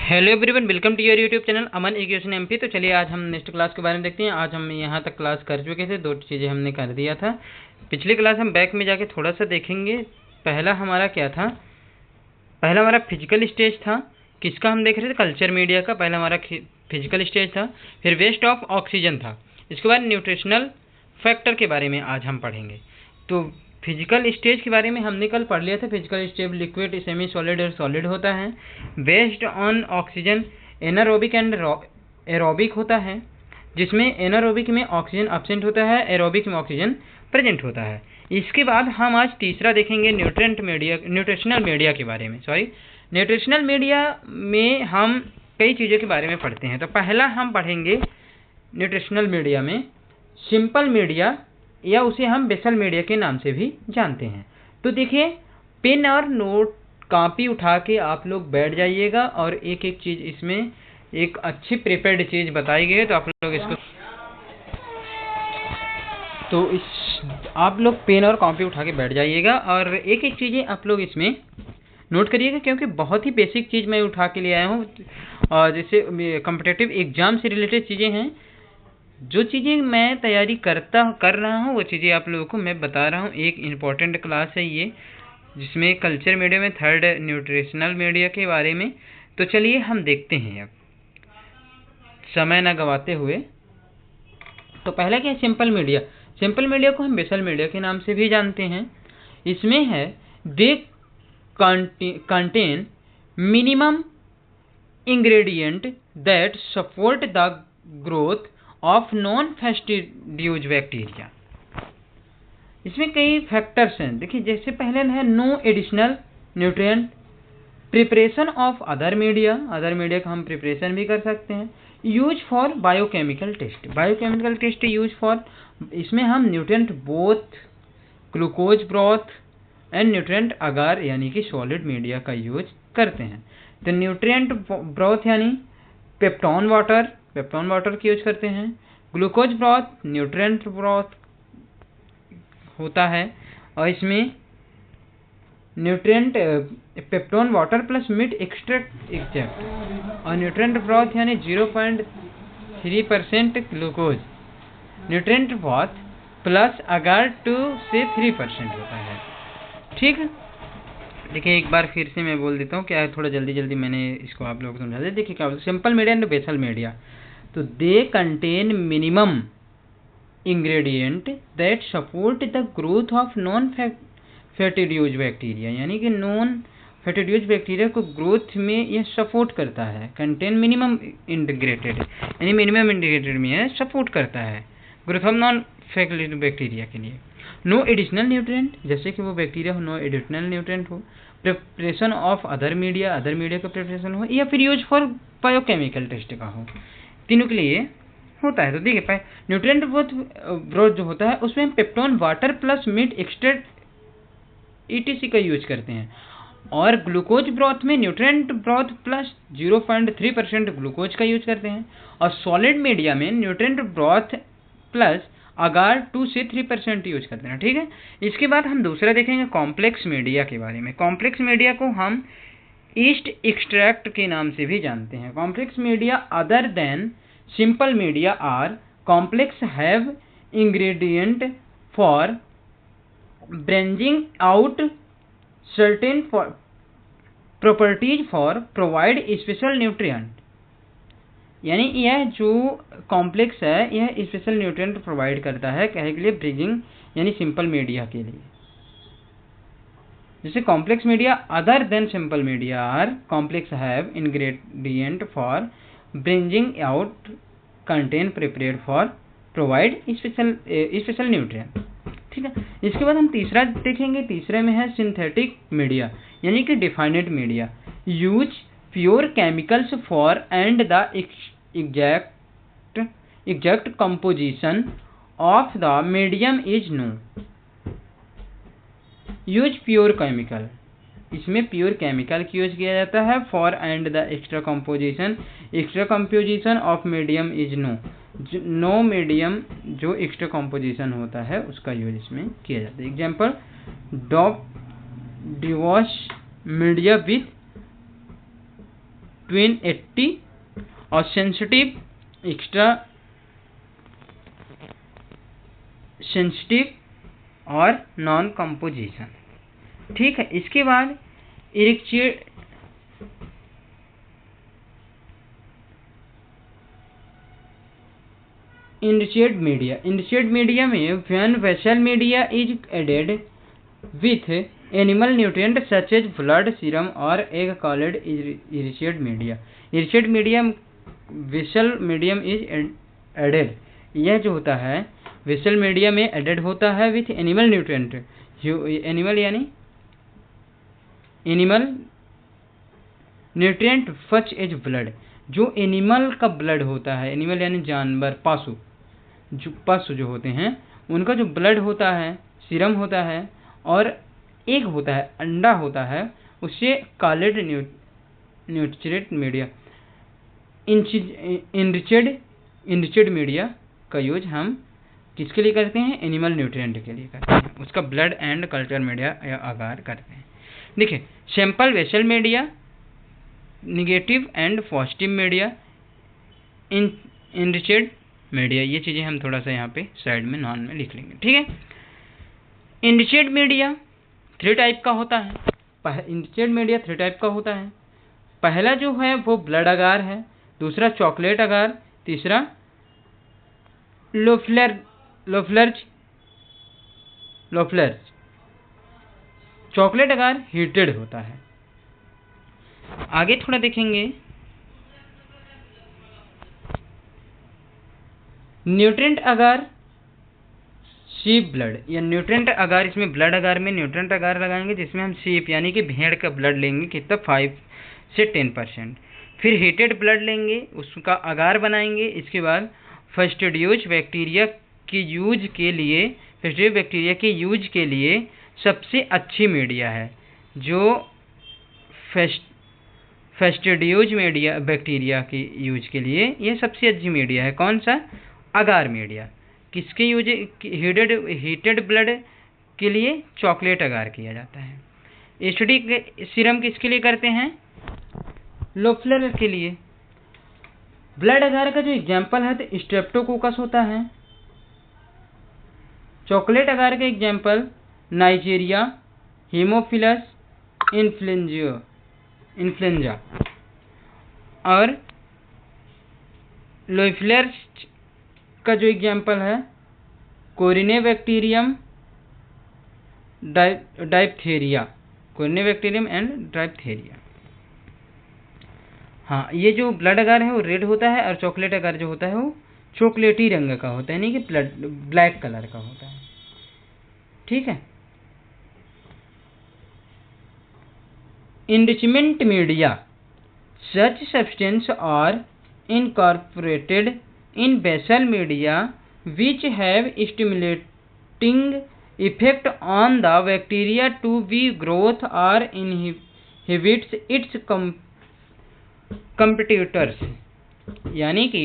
Hello everyone, welcome to your YouTube channel Aman education MP. तो चलिए आज हम नेक्स्ट क्लास के बारे में देखते हैं। आज हम यहाँ तक क्लास कर चुके थे, दो चीज़ें हमने कर दिया था। पिछली क्लास हम बैक में जाके थोड़ा सा देखेंगे। पहला हमारा क्या था? पहला हमारा फिजिकल स्टेज था। किसका हम देख रहे थे? कल्चर मीडिया का। पहला हमारा फिजिकल स्टेज था। फिर वेस्ट ऑफ ऑक्सीजन था। इसके बाद न्यूट्रिशनल फैक्टर के बारे में आज हम पढ़ेंगे। तो फिजिकल स्टेज के बारे में हमने कल पढ़ लिया था। Physical stage liquid, semi solid और सॉलिड होता है। Based on oxygen anaerobic and aerobic होता है, जिसमें एनारोबिक में ऑक्सीजन एब्सेंट होता है, एरोबिक में ऑक्सीजन प्रेजेंट होता है। इसके बाद हम आज तीसरा देखेंगे न्यूट्रिशनल मीडिया के बारे में। न्यूट्रिशनल मीडिया में हम कई चीज़ों के बारे में पढ़ते हैं। तो पहला हम पढ़ेंगे न्यूट्रिशनल मीडिया में सिंपल मीडिया, या उसे हम बेसल मीडिया के नाम से भी जानते हैं। तो देखिए, पेन और नोट कॉपी उठा के आप लोग बैठ जाइएगा और एक एक चीज़ इसमें एक अच्छी प्रिपेयर्ड चीज़ बताई गई है। तो आप लोग इसको आप लोग पेन और कॉपी उठा के बैठ जाइएगा और एक एक चीज़ें आप लोग इसमें नोट करिएगा, क्योंकि बहुत ही बेसिक चीज़ मैं उठा के ले आया हूँ। और जैसे कॉम्पिटिटिव एग्जाम से रिलेटेड चीज़ें हैं, जो चीज़ें मैं तैयारी कर रहा हूँ वो चीज़ें आप लोगों को मैं बता रहा हूँ। एक इम्पॉर्टेंट क्लास है ये, जिसमें कल्चर मीडिया में थर्ड न्यूट्रिशनल मीडिया के बारे में। तो चलिए हम देखते हैं अब समय ना गवाते हुए। तो पहला क्या है? Simple media. सिंपल मीडिया को हम बेसल मीडिया के नाम से भी जानते हैं। इसमें है they contain minimum ingredient that support the growth of non fastidious bacteria. इसमें कई फैक्टर्स हैं। देखिए, जैसे पहले है no additional nutrient, preparation of other media. Other media का हम प्रिपरेशन भी कर सकते हैं। Use for biochemical test. Biochemical test use for, इसमें हम nutrient both glucose broth and nutrient agar यानी कि सॉलिड मीडिया का यूज करते हैं। तो न्यूट्रिएंट ब्रॉथ यानी पेप्टॉन वाटर की यूज करते हैं। ग्लूकोज ब्रॉथ न्यूट्रिएंट ब्रॉथ होता है, और इसमें nutrient peptone water plus meat extract exact, और न्यूट्रिएंट ब्रॉथ यानी 0.3% glucose. Nutrient broth plus agar 2 से 3% होता है। ठीक है, देखिए एक बार फिर से मैं बोल देता हूँ, क्या है थोड़ा जल्दी मैंने इसको आप लोगों को समझा दिया। देखिए क्या बोलते, simple media and basal media. तो they contain minimum ingredient that support the growth of non fastidious bacteria, यानी कि नॉन फैटिडियोज बैक्टीरिया को ग्रोथ में यह सपोर्ट करता है। कंटेन मिनिमम इंटीग्रेटेड यानी मिनिमम इंटीग्रेटेड में यह सपोर्ट करता है growth of non fastidious bacteria के लिए। नो एडिशनल न्यूट्रिएंट, जैसे कि वो बैक्टीरिया हो, नो एडिशनल न्यूट्रिएंट हो। प्रिपरेशन ऑफ अदर मीडिया का प्रिपरेशन हो, या फिर यूज फॉर बायोकेमिकल टेस्ट का हो, तीनों के लिए होता है। तो देखिए, न्यूट्रिएंट ब्रॉथ जो होता है उसमें peptone water plus meat extract ETC का यूज करते हैं। और ग्लूकोज ब्रॉथ में न्यूट्रिएंट ब्रॉथ प्लस 0.3% ग्लूकोज का यूज करते हैं। और सॉलिड मीडिया में न्यूट्रिएंट ब्रॉथ प्लस अगार 2 से 3% यूज करते हैं। ठीक है, इसके बाद हम दूसरा देखेंगे कॉम्प्लेक्स मीडिया के बारे में। कॉम्प्लेक्स मीडिया को हम ईस्ट एक्सट्रैक्ट के नाम से भी जानते हैं। Complex media other then simple media are complex, have ingredient for bringing out certain properties for provide special nutrient, यानी यह जो कॉम्प्लेक्स है यह स्पेशल न्यूट्रिएंट प्रोवाइड करता है कहे के लिए, ब्रिजिंग यानी सिंपल मीडिया के लिए। जैसे complex media other than simple media are complex have ingredient for bringing out contain prepared for provide special nutrient. ठीक है, इसके बाद हम तीसरा देखेंगे। तीसरे में है सिंथेटिक मीडिया, यानी कि defined media. Use pure chemicals for and the exact composition of the medium is known. Use pure chemical, इसमें प्योर केमिकल की यूज किया जाता है। For and the extra composition of medium is known medium जो extra composition होता है उसका use इसमें किया जाता है। एग्जाम्पल, डॉप डिवॉश मीडिया विथ ट्विन 80 और सेंसिटिव, एक्स्ट्रा सेंसिटिव और नॉन कंपोजिशन। ठीक है, इसके बाद enriched media। enriched media में when vessel media is added with animal nutrient such as blood, serum or egg called enriched media। enriched medium vessel medium is added, यह जो होता है वेसल मीडिया में एडेड होता है विथ एनिमल न्यूट्रिएंट। एनिमल यानी animal nutrient such as blood, जो animal का ब्लड होता है, एनिमल यानी जानवर, पशु जो होते हैं उनका जो ब्लड होता है, सीरम होता है और एग होता है, अंडा होता है, उससे called nutrient media. Enriched media का यूज हम किसके लिए करते हैं? एनिमल न्यूट्रिएंट के लिए करते हैं, उसका ब्लड एंड कल्चर मीडिया या अगार करते हैं। देखिए, sample vessel media, negative and positive media, enriched media, ये चीज़ें हम थोड़ा सा यहाँ पे साइड में नॉन में लिख लेंगे। ठीक है, इनरिचड मीडिया 3 टाइप का होता है। इनरिचड मीडिया 3 टाइप का होता है। पहला जो है वो ब्लड अगार है, दूसरा चॉकलेट अगार, तीसरा लोफ्लर्ज। चॉकलेट अगार हीटेड होता है। आगे थोड़ा देखेंगे, न्यूट्रिएंट अगार शीप ब्लड, या न्यूट्रिएंट अगार, इसमें ब्लड अगार में न्यूट्रिएंट अगार लगाएंगे जिसमें हम शीप यानी कि भेड़ का ब्लड लेंगे, कितना 5 से 10%। फिर हीटेड ब्लड लेंगे, उसका अगार बनाएंगे। इसके बाद फस्टिडियोज बैक्टीरिया के यूज के लिए सबसे अच्छी मीडिया है, जो फस्टिडियोज मीडिया बैक्टीरिया के यूज के लिए यह सबसे अच्छी मीडिया है। कौन सा? अगार मीडिया। किसके यूज? हीटेड ब्लड के लिए चॉकलेट अगार किया जाता है। एसिडिक सीरम किसके लिए करते हैं? लोफ्लर के लिए। ब्लड अगार का जो एग्जाम्पल है तो स्ट्रेप्टोकोकस होता है। चॉकलेट अगार का एग्जाम्पल नाइजीरिया, हीमोफिलस इन्फ्लुएंजा और लोफ्लर्स का जो एग्जाम्पल है कोरिनेबैक्टीरियम डायप्थेरिया एंड डायप्थेरिया। हाँ, ये जो ब्लड अगार है वो रेड होता है और चॉकलेट अगार जो होता है वो चॉकलेटी रंग का होता है, नहीं कि ब्लैक कलर का होता है। ठीक है, enrichment media, such substances are incorporated in basal media which have stimulating effect on the bacteria to be growth or inhibits its competitors। यानी कि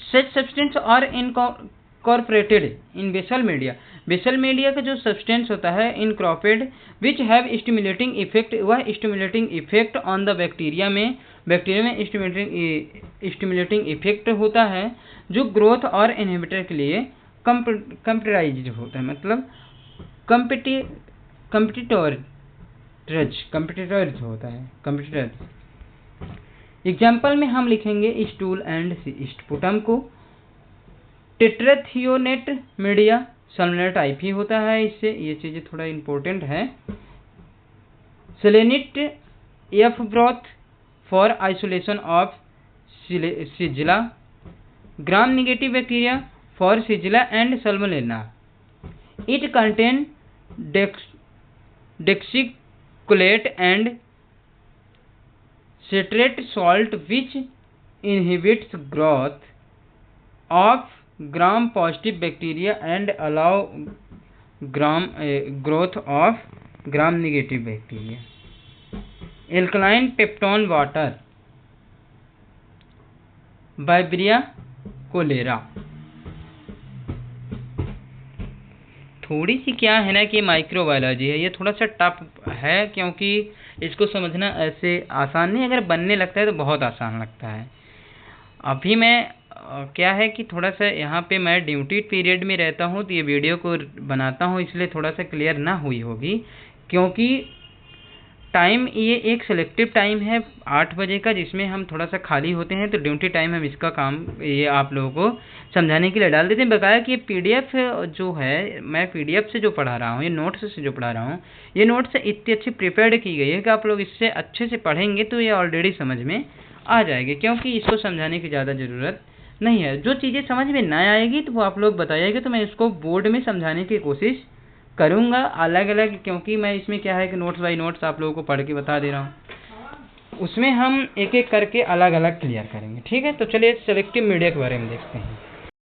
such substances are incorporated in basal media, basal media का जो substance होता है incorporated which have stimulating effect, वह stimulating effect on the bacteria में stimulating effect होता है, जो ग्रोथ और इनहिबिटर के लिए कंप्यूटराइज्ड होता है, मतलब कंपिटिटर्स होता है। एग्जाम्पल में हम लिखेंगे स्टूल एंड स्पुटम को। टेट्राथियोनेट मीडिया सल्फोनेट टाइप ही होता है, इससे ये चीज़ें थोड़ा इम्पोर्टेंट है। Selenite F broth for isolation of Shigella, gram negative bacteria for Shigella and Salmonella. It contain deoxycholate and citrate salt which inhibits growth of gram positive bacteria and allow growth of gram negative bacteria. Alkaline peptone water, Vibria cholera। थोड़ी सी क्या है ना कि microbiology है, ये थोड़ा सा tough है क्योंकि इसको समझना ऐसे आसान नहीं, अगर बनने लगता है तो बहुत आसान लगता है। अभी मैं क्या है कि थोड़ा सा यहाँ पे मैं ड्यूटी पीरियड में रहता हूँ, तो ये वीडियो को बनाता हूँ, इसलिए थोड़ा सा क्लियर ना हुई होगी, क्योंकि टाइम ये एक सिलेक्टिव टाइम है 8 बजे का, जिसमें हम थोड़ा सा खाली होते हैं, तो ड्यूटी टाइम हम इसका काम ये आप लोगों को समझाने के लिए डाल देते हैं। बकाया कि ये पीडीएफ जो है, मैं पीडीएफ से जो पढ़ा रहा हूँ, ये नोट्स से जो पढ़ा रहा हूँ, ये नोट्स इतनी अच्छी प्रिपेयर्ड की गई है कि आप लोग इससे अच्छे से पढ़ेंगे तो ये ऑलरेडी समझ में आ जाएगी, क्योंकि इसको समझाने की ज़्यादा ज़रूरत नहीं है। जो चीज़ें समझ में ना आएगी तो वो आप लोग बताइएगा, तो मैं इसको बोर्ड में समझाने की कोशिश करूँगा अलग अलग, क्योंकि मैं इसमें क्या है कि नोट्स बाई नोट्स आप लोगों को पढ़ के बता दे रहा हूँ, उसमें हम एक एक करके अलग अलग क्लियर करेंगे। ठीक है, तो चलिए सेलेक्टिव मीडिया के बारे में देखते हैं।